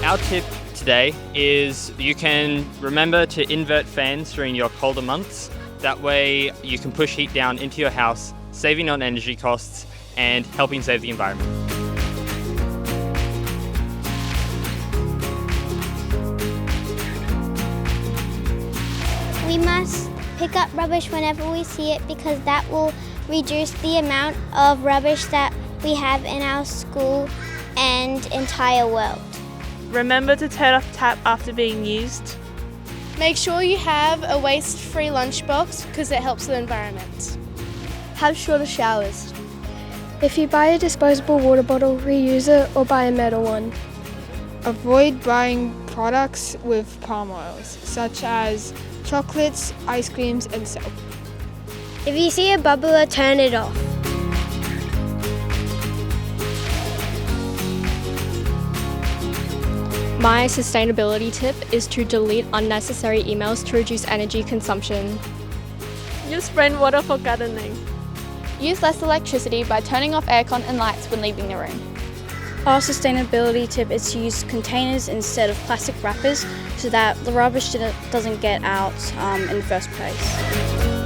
Our tip today is you can remember to invert fans during your colder months. That way you can push heat down into your house, saving on energy costs and helping save the environment. We must pick up rubbish whenever we see it because that will reduce the amount of rubbish that we have in our school and entire world. Remember to turn off tap after being used. Make sure you have a waste-free lunchbox because it helps the environment. Have shorter showers. If you buy a disposable water bottle, reuse it or buy a metal one. Avoid buying products with palm oils, such as chocolates, ice creams, and soap. If you see a bubbler, turn it off. My sustainability tip is to delete unnecessary emails to reduce energy consumption. Use rainwater for gardening. Use less electricity by turning off aircon and lights when leaving the room. Our sustainability tip is to use containers instead of plastic wrappers so that the rubbish doesn't get out in the first place.